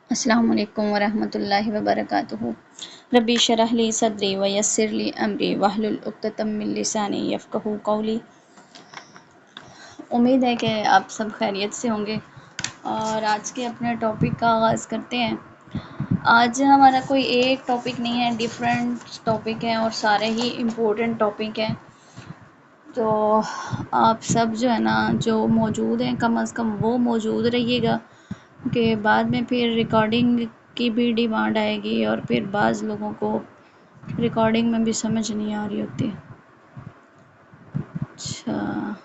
अस्सलामु अलैकुम वरहमतुल्लाहि वबरकातुहू। रब्बी शरह ली सदरी व यस्सिर ली अमरी वहलुल उक़्दतम मिन लिसानी यफ़क़हू क़ौली। उम्मीद है कि आप सब खैरियत से होंगे और आज के अपने टॉपिक का आगाज़ करते हैं। आज हमारा कोई एक टॉपिक नहीं है, डिफरेंट टॉपिक हैं और सारे ही इम्पोर्टेंट टॉपिक हैं। तो आप सब जो है ना, जो मौजूद हैं, कम अज़ कम वो मौजूद रहिएगा कि बाद में फिर रिकॉर्डिंग की भी डिमांड आएगी और फिर बाज़ लोगों को रिकॉर्डिंग में भी समझ नहीं आ रही होती। अच्छा,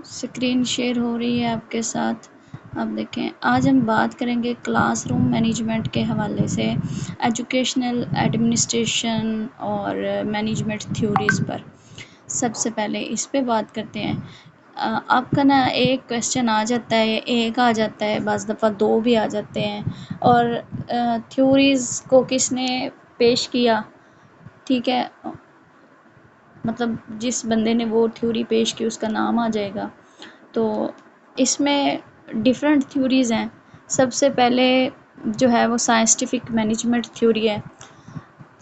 स्क्रीन शेयर हो रही है आपके साथ, आप देखें। आज हम बात करेंगे क्लासरूम मैनेजमेंट के हवाले से, एजुकेशनल एडमिनिस्ट्रेशन और मैनेजमेंट थ्योरीज़ पर। सबसे पहले इस पे बात करते हैं। आपका ना एक क्वेश्चन आ जाता है, एक आ जाता है, बाज़ दफ़ा दो भी आ जाते हैं। और थ्योरीज़ को किसने पेश किया, ठीक है, मतलब जिस बंदे ने वो थ्योरी पेश की उसका नाम आ जाएगा। तो इसमें डिफरेंट थ्योरीज़ हैं। सबसे पहले जो है वो साइंटिफिक मैनेजमेंट थ्योरी है।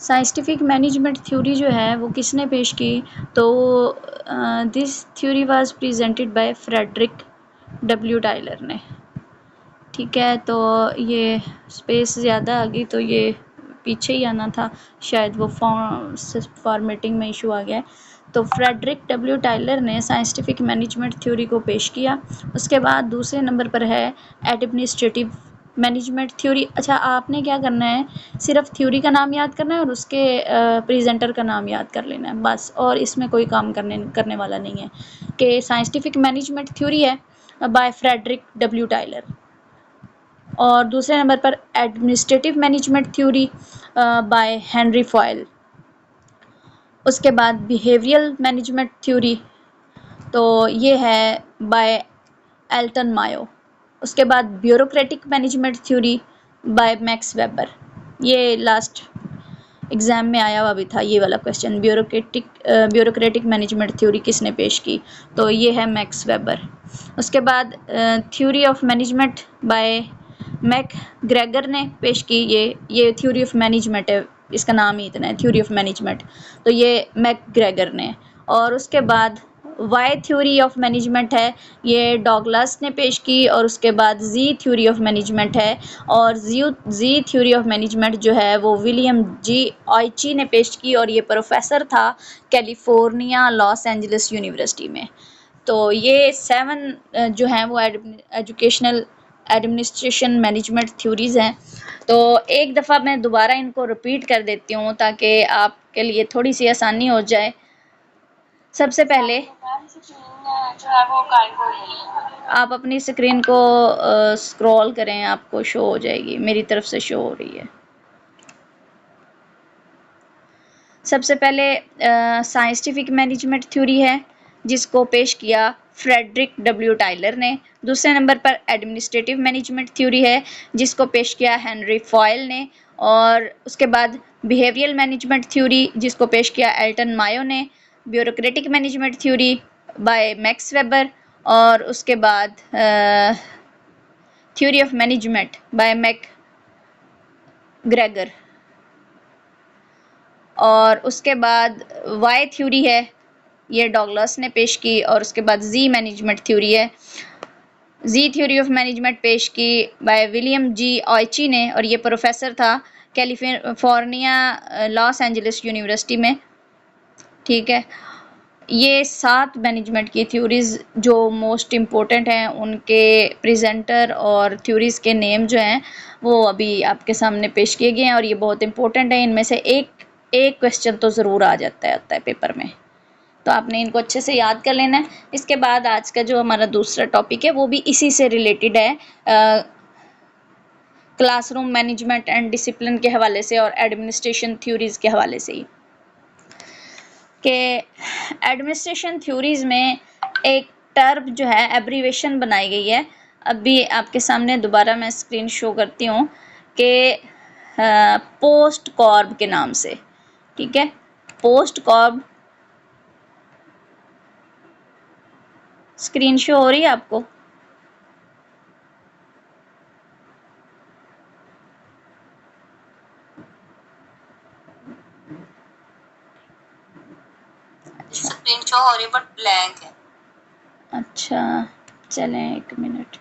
साइंटिफिक मैनेजमेंट थ्योरी जो है वो किसने पेश की, तो this theory was presented by Frederick W Taylor ने। ठीक है, तो ये स्पेस ज़्यादा आ गई तो ये पीछे ही आना था, शायद वो फॉर्मेटिंग में इशू आ गया है। तो फ्रेडरिक डब्ल्यू टायलर ने साइंटिफिक मैनेजमेंट थ्योरी को पेश किया। उसके बाद दूसरे नंबर पर है एडमिनिस्ट्रेटिव मैनेजमेंट थ्योरी। अच्छा, आपने क्या करना है, सिर्फ थ्योरी का नाम याद करना है और उसके प्रेजेंटर का नाम याद कर लेना है बस, और इसमें कोई काम करने वाला नहीं है। कि साइंटिफिक मैनेजमेंट थ्योरी है बाय फ्रेडरिक डब्ल्यू टायलर, और दूसरे नंबर पर administrative management theory by Henry foil. उसके बाद बिहेवियरल मैनेजमेंट थ्योरी, तो ये है बाय एल्टन मायो। उसके बाद bureaucratic management theory by Max Weber. ये लास्ट एग्ज़ाम में आया हुआ भी था ये वाला क्वेश्चन, ब्यूरोक्रेटिक मैनेजमेंट थ्योरी किसने पेश की, तो ये है मैक्स वेबर। उसके बाद theory of management by McGregor ने पेश की। ये थ्योरी ऑफ मैनेजमेंट है, इसका नाम ही इतना है, थ्योरी ऑफ मैनेजमेंट, तो ये मैक ग्रेगर ने। और उसके बाद वाई थ्योरी ऑफ मैनेजमेंट है, ये डॉगलास ने पेश की। और उसके बाद जी थ्योरी ऑफ मैनेजमेंट है, और जी थ्योरी ऑफ मैनेजमेंट जो है वो विलियम जी ऑयची ने पेश की, और ये प्रोफेसर था कैलिफोर्निया लॉस एंजलिस यूनिवर्सिटी में। तो ये 7 जो हैं वो एजुकेशनल एडमिनिस्ट्रेशन मैनेजमेंट थ्योरीज़ हैं। तो एक दफ़ा मैं दोबारा इनको रिपीट कर देती हूँ ताकि आपके लिए थोड़ी सी आसानी हो जाए। सबसे पहले आप अपनी स्क्रीन को स्क्रॉल करें, आपको शो हो जाएगी, मेरी तरफ से शो हो रही है। सबसे पहले साइंटिफिक मैनेजमेंट थ्योरी है जिसको पेश किया फ्रेडरिक डब्ल्यू टायलर ने। दूसरे नंबर पर एडमिनिस्ट्रेटिव मैनेजमेंट थ्योरी है जिसको पेश किया हेनरी फॉयल ने। और उसके बाद बिहेवियरल मैनेजमेंट थ्योरी जिसको पेश किया एल्टन मायो ने। Bureaucratic management theory by Max Weber. और उसके बाद theory of management by McGregor. और उसके बाद वाई थ्योरी है, ये डॉगलास ने पेश की। और उसके बाद जी मैनेजमेंट थ्योरी है, जी थ्योरी ऑफ मैनेजमेंट पेश की बाय विलियम जी ऑयची ने, और ये प्रोफेसर था कैलिफोर्निया लॉस एंजलिस यूनिवर्सिटी में। ठीक है, ये 7 मैनेजमेंट की थ्योरीज़ जो मोस्ट इम्पोर्टेंट हैं, उनके प्रेजेंटर और थ्योरीज़ के नेम जो हैं वो अभी आपके सामने पेश किए गए हैं, और ये बहुत इम्पोर्टेंट है। इनमें से एक क्वेश्चन तो ज़रूर आ जाता है पेपर में, तो आपने इनको अच्छे से याद कर लेना है। इसके बाद आज का जो हमारा दूसरा टॉपिक है वो भी इसी से रिलेटेड है, क्लासरूम मैनेजमेंट एंड डिसिप्लिन के हवाले से और एडमिनिस्ट्रेशन थ्योरीज़ के हवाले से ही। कि एडमिनिस्ट्रेशन थ्योरीज़ में एक टर्म जो है एब्रीवेशन बनाई गई है। अभी आपके सामने दोबारा मैं स्क्रीन शो करती हूँ कि पोस्ट कॉर्ब के नाम से। ठीक है, पोस्ट कॉर्ब स्क्रीन शो हो रही है आपको? स्क्रीन शो हो रही है बट ब्लैंक है। अच्छा चलें 1 मिनट।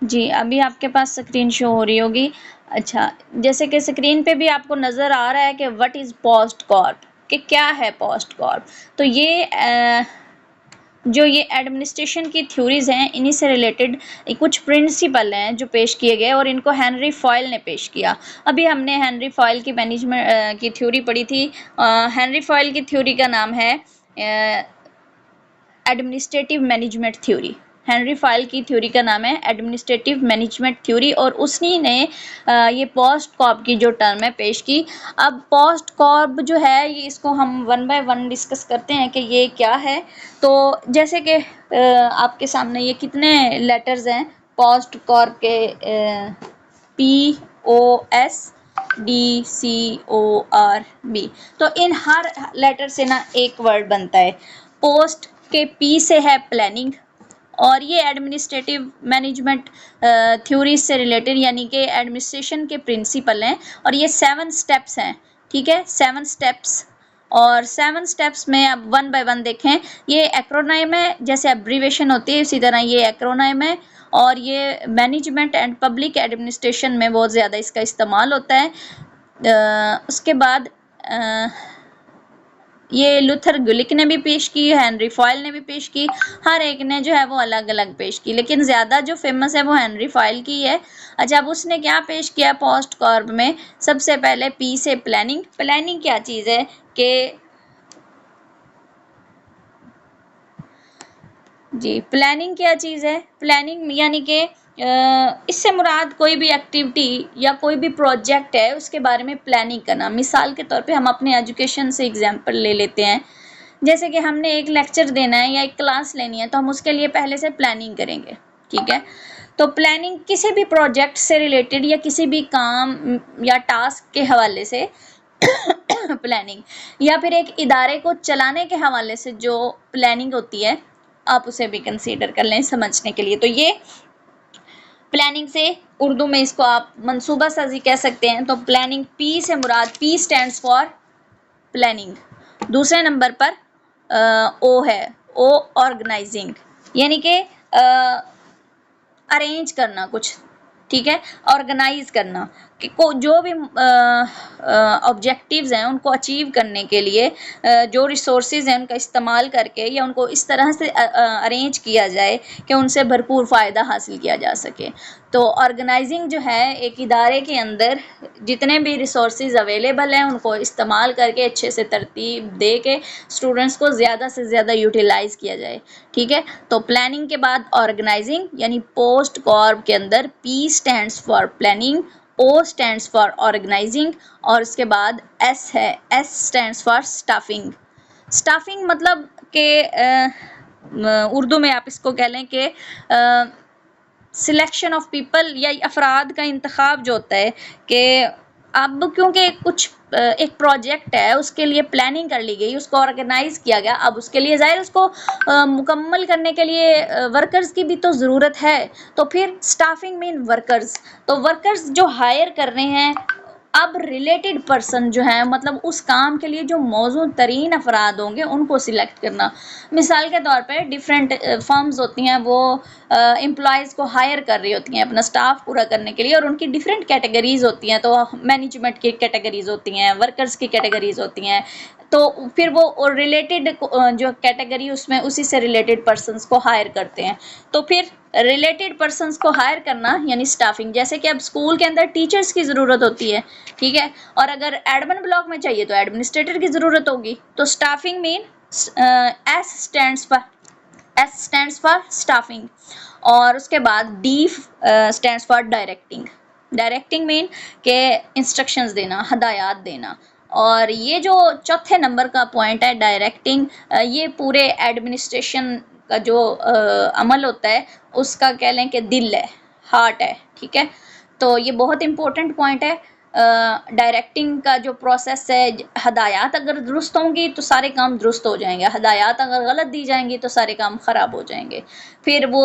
जी अभी आपके पास स्क्रीन शो हो रही होगी। अच्छा जैसे कि स्क्रीन पे भी आपको नज़र आ रहा है कि व्हाट इज़ पोस्ट कॉर्प, कि क्या है पोस्ट कॉर्प। तो ये जो ये एडमिनिस्ट्रेशन की थ्योरीज हैं इन्हीं से रिलेटेड कुछ प्रिंसिपल हैं जो पेश किए गए और इनको हेनरी फॉयल ने पेश किया। अभी हमने हेनरी फॉयल की मैनेजमेंट की थ्योरी पढ़ी थी। हेनरी फॉयल की थ्योरी का नाम है administrative management theory. Henry foil की थ्योरी का नाम है एडमिनिस्ट्रेटिव मैनेजमेंट थ्योरी और उसी ने ये पोस्ट कॉर्प की जो टर्म है पेश की। अब पोस्ट कॉर्प जो है ये इसको हम वन बाय वन डिस्कस करते हैं कि ये क्या है। तो जैसे कि आपके सामने ये कितने लेटर्स हैं पोस्ट कॉर्प के, POSDCORB। तो इन हर लेटर से ना एक वर्ड बनता है। पोस्ट के P से है प्लानिंग और ये एडमिनिस्ट्रेटिव मैनेजमेंट थ्योरी से रिलेटेड यानी कि एडमिनिस्ट्रेशन के प्रिंसिपल हैं और ये 7 स्टेप्स हैं। ठीक है 7 स्टेप्स और 7 स्टेप्स में अब वन बाय वन देखें। ये एक्रोनाइम है, जैसे एब्रीवेशन होती है इसी तरह ये एक्रोनाइम है और ये मैनेजमेंट एंड पब्लिक एडमिनिस्ट्रेशन में बहुत ज़्यादा इसका इस्तेमाल होता है। उसके बाद ये लूथर गुलिक ने भी पेश की, हेनरी फॉयल ने भी पेश की, हर एक ने जो है वो अलग अलग पेश की, लेकिन ज़्यादा जो फेमस है वो हेनरी फॉयल की है। अच्छा अब उसने क्या पेश किया पोस्ट कॉर्प में, सबसे पहले P से प्लानिंग। प्लानिंग क्या चीज़ है कि जी प्लानिंग क्या चीज़ है, प्लानिंग यानी कि इससे मुराद कोई भी एक्टिविटी या कोई भी प्रोजेक्ट है उसके बारे में प्लानिंग करना। मिसाल के तौर पे हम अपने एजुकेशन से एग्जांपल ले लेते हैं। जैसे कि हमने एक लेक्चर देना है या एक क्लास लेनी है तो हम उसके लिए पहले से प्लानिंग करेंगे। ठीक है तो प्लानिंग किसी भी प्रोजेक्ट से रिलेटेड या किसी भी काम या टास्क के हवाले से प्लानिंग या फिर एक इदारे को चलाने के हवाले से जो प्लानिंग होती है आप उसे भी कंसीडर कर लें समझने के लिए। तो ये प्लानिंग से उर्दू में इसको आप मंसूबा साजी कह सकते हैं। तो प्लानिंग P से मुराद P स्टैंड्स फॉर प्लानिंग। दूसरे नंबर पर O है, O ऑर्गेनाइजिंग यानी कि अरेंज करना कुछ। ठीक है ऑर्गेनाइज करना कि जो भी ऑब्जेक्टिव्स हैं उनको अचीव करने के लिए जो रिसोर्सेज हैं उनका इस्तेमाल करके या उनको इस तरह से अरेंज किया जाए कि उनसे भरपूर फ़ायदा हासिल किया जा सके। तो ऑर्गेनाइजिंग जो है एक इदारे के अंदर जितने भी रिसोर्सेज अवेलेबल हैं उनको इस्तेमाल करके अच्छे से तरतीब दे के स्टूडेंट्स को ज़्यादा से ज़्यादा यूटिलाइज़ किया जाए। ठीक है तो प्लानिंग के बाद ऑर्गेनाइजिंग यानी पोस्ट कॉर्प के अंदर P stands for planning, O stands for organising और उसके बाद S है, S stands for staffing. Staffing मतलब कि उर्दू में आप इसको कह लें कि सिलेक्शन ऑफ पीपल या अफराद का इंतखाब जो होता है कि अब क्योंकि कुछ एक प्रोजेक्ट है उसके लिए प्लानिंग कर ली गई, उसको ऑर्गेनाइज किया गया, अब उसके लिए ज़ाहिर उसको मुकम्मल करने के लिए वर्कर्स की भी तो ज़रूरत है। तो फिर स्टाफिंग मीन वर्कर्स, तो वर्कर्स जो हायर कर रहे हैं अब रिलेटेड पर्सन जो है मतलब उस काम के लिए जो मौजूद तरीन अफराद होंगे उनको सिलेक्ट करना। मिसाल के तौर पे डिफरेंट फर्म्स होती हैं वो एम्प्लॉयज़ को हायर कर रही होती हैं अपना स्टाफ पूरा करने के लिए और उनकी डिफरेंट कैटेगरीज़ होती हैं। तो मैनेजमेंट की कैटेगरीज़ होती हैं, वर्कर्स की कैटेगरीज़ होती हैं, तो फिर वो रिलेटेड जो कैटेगरी उसमें उसी से रिलेटेड पर्सन्स को हायर करते हैं। तो फिर रिलेटेड पर्सन्स को हायर करना यानी स्टाफिंग। जैसे कि अब स्कूल के अंदर टीचर्स की ज़रूरत होती है, ठीक है, और अगर एडमिन ब्लॉक में चाहिए तो एडमिनिस्ट्रेटर की ज़रूरत होगी। तो staffing mean S stands for S stands for staffing, और उसके बाद D stands for directing. Directing mean के इंस्ट्रक्शंस देना, हदायत देना। और ये जो चौथे नंबर का पॉइंट है डायरेक्टिंग, ये पूरे एडमिनिस्ट्रेशन का जो अमल होता है उसका कह लें कि दिल है, हार्ट है, ठीक है। तो ये बहुत इंपॉर्टेंट पॉइंट है। डायरेक्टिंग का जो प्रोसेस है, हदायत अगर दुरुस्त होंगी तो सारे काम दुरुस्त हो जाएंगे, हदायत अगर गलत दी जाएंगी तो सारे काम ख़राब हो जाएंगे। फिर वो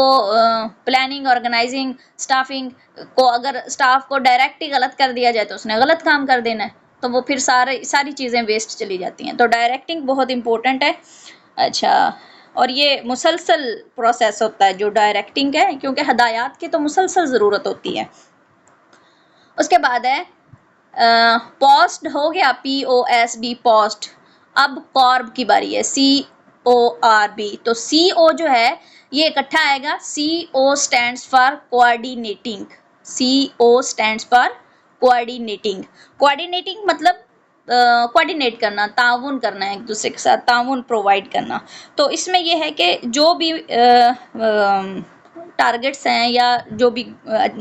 प्लानिंग, ऑर्गेनाइजिंग, स्टाफिंग को, अगर स्टाफ को डायरेक्ट ही गलत कर दिया जाए तो उसने गलत काम कर देना है, तो वो फिर सारी चीज़ें वेस्ट चली जाती हैं। तो डायरेक्टिंग बहुत इंपॉर्टेंट है। अच्छा, और ये मुसलसल प्रोसेस होता है जो डायरेक्टिंग है, क्योंकि हदायत की तो मुसलसल ज़रूरत होती है। उसके बाद है पोस्ट, हो गया POSD, पोस्ट। अब कॉर्ब की बारी है, CORB। तो CO जो है ये इकट्ठा आएगा, CO stands for coordinating. CO stands for coordinating. Coordinating मतलब कोऑर्डिनेट करना, ताउन करना, एक दूसरे के साथ ताउन प्रोवाइड करना। तो इसमें यह है कि जो भी टारगेट्स हैं या जो भी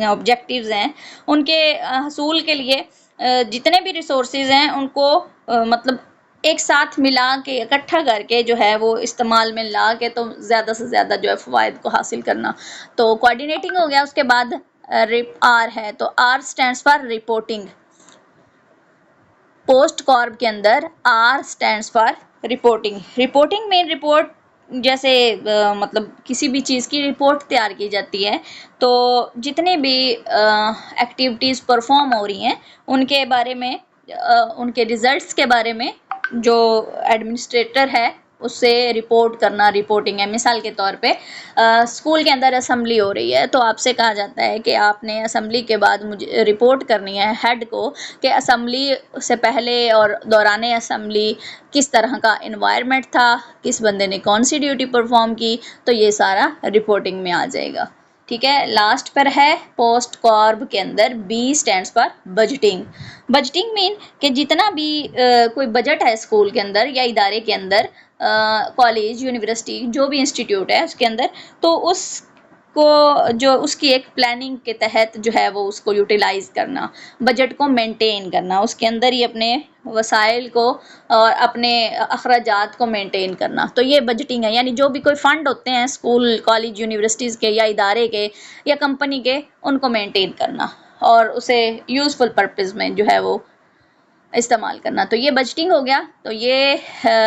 ऑब्जेक्टिव्स हैं उनके हसूल के लिए जितने भी रिसोर्सेज हैं उनको मतलब एक साथ मिला के, इकट्ठा करके जो है वो इस्तेमाल में ला के, तो ज़्यादा से ज़्यादा जो है फ़वाइद को हासिल करना। तो कोऑर्डिनेटिंग हो गया। उसके बाद R है, तो R stands for reporting. POSDCORB के अंदर R stands for reporting. Reporting में रिपोर्ट, जैसे मतलब किसी भी चीज़ की रिपोर्ट तैयार की जाती है, तो जितने भी एक्टिविटीज़ परफॉर्म हो रही हैं उनके बारे में, उनके रिजल्ट्स के बारे में जो एडमिनिस्ट्रेटर है उससे रिपोर्ट करना, रिपोर्टिंग है। मिसाल के तौर पे स्कूल के अंदर असेंबली हो रही है, तो आपसे कहा जाता है कि आपने असेंबली के बाद मुझे रिपोर्ट करनी है हेड को कि असेंबली से पहले और दौरान असेंबली किस तरह का इन्वायरमेंट था, किस बंदे ने कौन सी ड्यूटी परफॉर्म की, तो ये सारा रिपोर्टिंग में आ जाएगा, ठीक है। लास्ट पर है पोस्ट कॉर्ब के अंदर B stands for budgeting. Budgeting mean कि जितना भी कोई बजट है स्कूल के अंदर या इदारे के अंदर, कॉलेज, यूनिवर्सिटी, जो भी इंस्टीट्यूट है उसके अंदर, तो उसको जो उसकी एक प्लानिंग के तहत जो है वो उसको यूटिलाइज़ करना, बजट को मेंटेन करना, उसके अंदर ही अपने वसाइल को और अपने अखराजात को मेंटेन करना। तो ये बजटिंग है, यानी जो भी कोई फ़ंड होते हैं स्कूल, कॉलेज, यूनिवर्सिटीज़ के या इदारे के या कंपनी के, उनको मेंटेन करना और उसे यूज़फुल पर्पज़ में जो है वो इस्तेमाल करना। तो ये बजटिंग हो गया। तो ये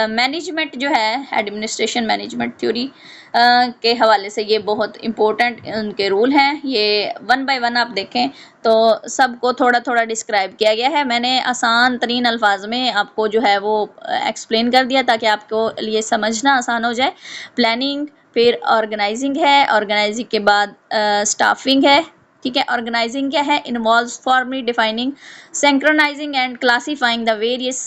मैनेजमेंट जो है, एडमिनिस्ट्रेशन मैनेजमेंट थ्योरी के हवाले से ये बहुत इम्पोर्टेंट उनके रूल हैं। ये वन बाय वन आप देखें तो सबको थोड़ा थोड़ा डिस्क्राइब किया गया है। मैंने आसान तरीन अल्फाज में आपको जो है वो एक्सप्लेन कर दिया ताकि आपको लिए समझना आसान हो जाए। प्लानिंग, फिर ऑर्गेनाइजिंग है, ऑर्गेनाइजिंग के बाद स्टाफिंग है, ठीक है। ऑर्गेनाइजिंग क्या है? Involves formally defining, synchronising and classifying the various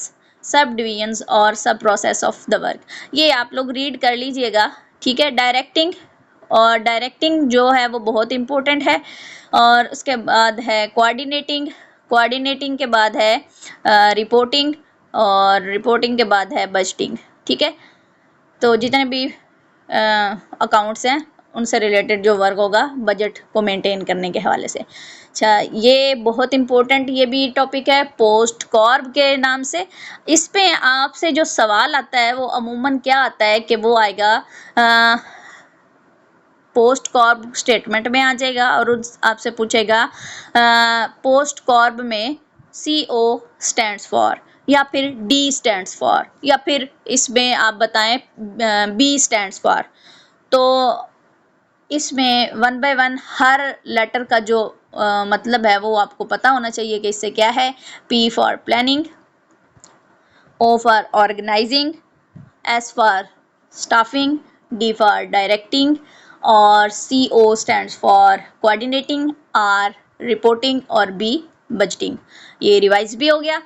सब डिवीजन्स और सब प्रोसेस ऑफ द वर्क। ये आप लोग रीड कर लीजिएगा, ठीक है। डायरेक्टिंग, और डायरेक्टिंग जो है वो बहुत इम्पोर्टेंट है। और उसके बाद है कोऑर्डिनेटिंग, कोऑर्डिनेटिंग के बाद है रिपोर्टिंग, और रिपोर्टिंग के बाद है बजटिंग, ठीक है। तो जितने भी अकाउंट्स हैं उनसे रिलेटेड जो वर्क होगा बजट को मेंटेन करने के हवाले से। अच्छा, ये बहुत इम्पोर्टेंट ये भी टॉपिक है पोस्ट कॉर्ब के नाम से। इस पे आपसे जो सवाल आता है वो अमूमन क्या आता है कि वो आएगा पोस्ट कॉर्ब स्टेटमेंट में आ जाएगा और आपसे पूछेगा पोस्ट कॉर्ब में CO स्टैंड्स फॉर, या फिर D स्टैंड्स फॉर, या फिर इसमें आप बताएं B स्टैंड्स फॉर। तो इसमें वन बाय वन हर लेटर का जो मतलब है वो आपको पता होना चाहिए कि इससे क्या है। P for planning, O for organising, S for staffing, D for directing, और CO stands for coordinating, R reporting और B बजटिंग। ये रिवाइज भी हो गया।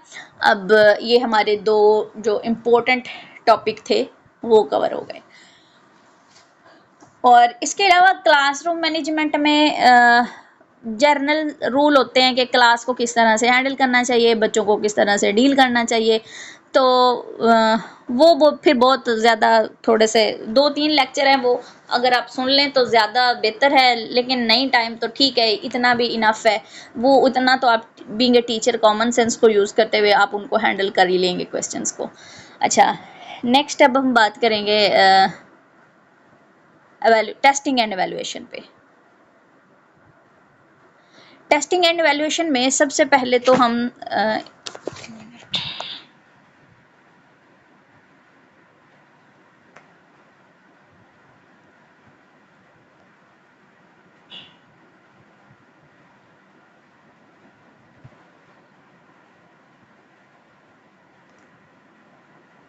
अब ये हमारे दो जो इम्पोर्टेंट टॉपिक थे वो कवर हो गए। और इसके अलावा क्लासरूम मैनेजमेंट में जर्नल रूल होते हैं कि क्लास को किस तरह से हैंडल करना चाहिए, बच्चों को किस तरह से डील करना चाहिए। तो वो फिर बहुत ज़्यादा थोड़े से 2-3 लेक्चर हैं, वो अगर आप सुन लें तो ज़्यादा बेहतर है, लेकिन नहीं टाइम तो ठीक है, इतना भी इनफ है। वो उतना तो आप being a teacher common sense को यूज़ करते हुए आप उनको हैंडल कर ही लेंगे क्वेश्चंस को। अच्छा, नेक्स्ट अब हम बात करेंगे टेस्टिंग एंड एवेल्युएशन पे। टेस्टिंग एंड एवेल्युएशन में सबसे पहले तो हम